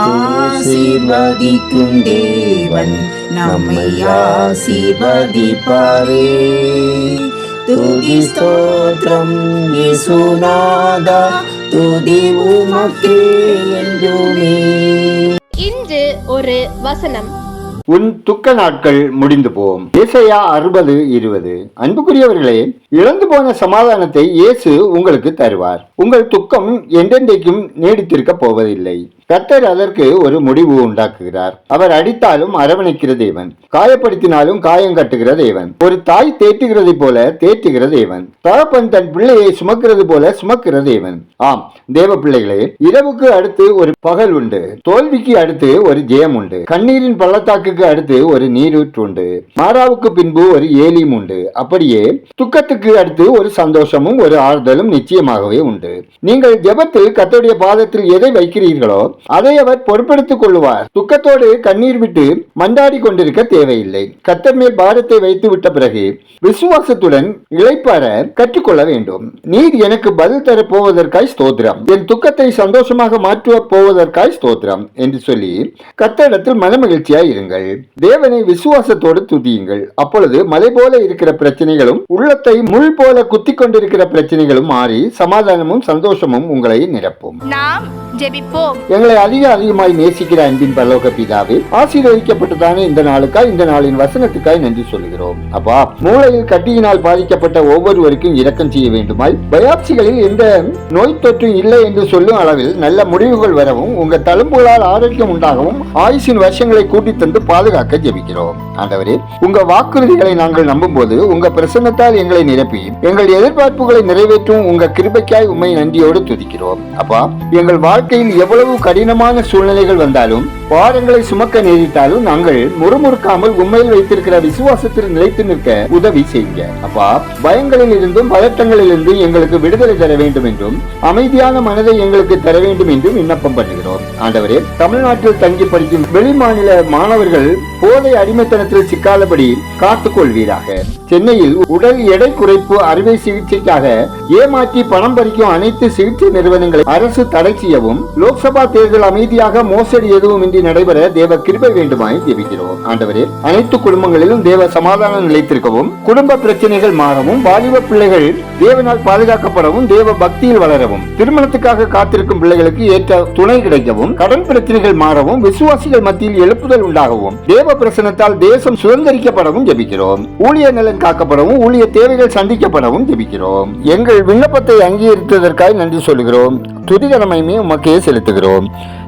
ஆசீர்வதிக்கும் தேவன் நம்மை ஆசீர்வதிப்பாரே. துதி ஸ்தோத்திரம் இயேசுநாதா, துதி உமக்கே என்றுமே. இன்று ஒரு வசனம். உன் துக்க நாட்கள் முடிந்து போம். ஏசாயா 60:20. அன்புக்குரியவர்களே, இழந்து போன சமாதானத்தை இயேசு உங்களுக்கு தருவார். உங்கள் துக்கம் என்றென்றைக்கும் நீடித்திருக்க போவதில்லை. கர்த்தர் அதற்கு ஒரு முடிவு உண்டாக்குகிறார். அவர் அடித்தாலும் அரவணைக்கிற தேவன், காயப்படுத்தினாலும் காயம் கட்டுகிற தேவன், ஒரு தாய் தேற்றுகிறதை போல தேற்றுகிற தேவன், தகப்பன் தன் பிள்ளையை சுமக்கிறது போல சுமக்கிற தேவன். ஆம் தேவ பிள்ளைகளே, இரவுக்கு அடுத்து ஒரு பகல் உண்டு, தோல்விக்கு அடுத்து ஒரு ஜெயம் உண்டு, கண்ணீரின் பள்ளத்தாக்குக்கு அடுத்து ஒரு நீரூற்று உண்டு, மாறாவுக்கு பின்பு ஒரு ஏலியும் உண்டு. அப்படியே துக்கத்துக்கு அடுத்து ஒரு சந்தோஷமும் ஒரு ஆறுதலும் நிச்சயமாகவே உண்டு. நீங்கள் ஜெபத்தில் கர்த்தருடைய பாதத்தில் எதை வைக்கிறீர்களோ அதை அவர் பொறுப்பெடுத்துக் கொள்வார். துக்கத்தோடு கண்ணீர் விட்டு மண்டாடி கொண்டிருக்க தேவையில்லை. கர்த்தர் மேல் பாரத்தை வைத்து விட்ட பிறகு விசுவாசத்துடன் இளைப்பாற கற்றுக்கொள்ள வேண்டும். நீர் எனக்கு பதில் தர போவதற்காய் ஸ்தோத்திரம், என் துக்கத்தை சந்தோஷமாக மாற்ற போவதற்காய் ஸ்தோத்திரம் என்று சொல்லி கர்த்தரிடத்தில் மனமகிழ்ச்சியாய் இருங்கள். தேவனை விசுவாசத்தோடு துதியுங்கள். அப்பொழுது மலை போல இருக்கிற பிரச்சனைகளும் உள்ளத்தை முள் போல குத்தி கொண்டிருக்கிற பிரச்சனைகளும் மாறி சமாதானமும் சந்தோஷமும் உங்களை நிரப்பும். நாம் ஜெபிப்போம். எங்களை அதிகமாய் நேசிக்கிற அன்பின் பரலோக பிதாவே, ஆசீர்வதிக்கப்பட்டதான இந்த நாளுக்காய், இந்த நாளின் வசனத்துக்காய் நன்றி சொல்கிறோம். அப்பா, மூளையில் கட்டியினால் பாதிக்கப்பட்ட ஒவ்வொருவருக்கும் இரக்கம் செய்ய வேண்டுமாய், பயாப்சிகளில் எந்த நோய் தொற்றும் இல்லை என்று சொல்லும் அளவில் நல்ல முடிவுகள் வரவும், உங்க தழும்புகளால் ஆரோக்கியம் உண்டாகவும், ஆயுசின் வருஷங்களை கூட்டி தந்து பாதுகாக்க ஜெபிக்கிறோம். ஆண்டவரே, உங்க வாக்குறுதிகளை நாங்கள் நம்பும் போது உங்க பிரசன்னத்தால் எங்களை நிரப்பி எங்கள் எதிர்பார்ப்புகளை நிறைவேற்றும் உங்க கிருபைக்காய் உம்மை நன்றியோடு துதிக்கிறோம். அப்பா, எங்கள் வாழ்க்கையில் எவ்வளவு கடினமான சூழ்நிலைகள் வந்தாலும், பாரங்களை சுமக்க நேரிட்டாலும் நாங்கள் முறுமுறுக்காமல் உண்மையில் வைத்திருக்கிற விசுவாசத்தில் நிலைத்து நிற்க உதவி செய்யுங்க. அப்பா, பயங்களில் இருந்தும் பதட்டங்களில் இருந்தும் எங்களுக்கு விடுதலை தர வேண்டும் என்றும், அமைதியான மனதை எங்களுக்கு தர வேண்டும் என்றும் விண்ணப்பம் பண்ணுகிறோம். ஆண்டவரே, தமிழ்நாட்டில் தங்கி படிக்கும் வெளிமாநில மாணவர்கள் போதை அடிமைத்தனத்தில் சிக்காதபடி காத்துக் கொள்வீராக. சென்னையில் உடல் எடை குறைப்பு அறுவை சிகிச்சைக்காக ஏமாற்றி பணம் பறிக்கும் அனைத்து சிகிச்சை நிறுவனங்களை அரசு தடை செய்யவும், லோக்சபா தேர்தல் அமைதியாக மோசடி எதுவும் இன்றி நடைபெற தேவ கிருபை வேண்டுமாய் ஜெபிக்கிறோம். ஆண்டவரே, அனைத்து குடும்பங்களிலும் தேவ சமாதானம் நிலைத்திருக்கவும், குடும்ப பிரச்சனைகள் மாறவும், வாலிப பிள்ளைகள் தேவனால் பாதுகாக்கப்படவும், தேவ பக்தியில் வளரவும், திருமணத்துக்காக காத்திருக்கும் பிள்ளைகளுக்கு ஏற்ற துணை கிடைக்கவும், கடன் பிரச்சனைகள் மாறவும், விசுவாசிகள் மத்தியில் எழுப்புதல் உண்டாகவும், தேவ பிரசனத்தால் தேசம் சுதந்திரிக்கப்படவும் ஜெபிக்கிறோம். ஊழிய நலன் காக்கப்படவும், ஊழிய தேவைகள் சந்திக்கப்படவும் ஜெபிக்கிறோம். எங்கள் விண்ணப்பத்தை அங்கீகரித்ததற்காக நன்றி சொல்கிறோம். துதிகரமையுமே உமக்கே செலுத்துகிறோம்.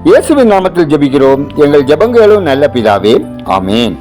இயேசுவின் நாமத்தில் ஜெபிக்கிறோம் எங்கள் ஜெபங்களும் நல்ல பிதாவே, ஆமேன்.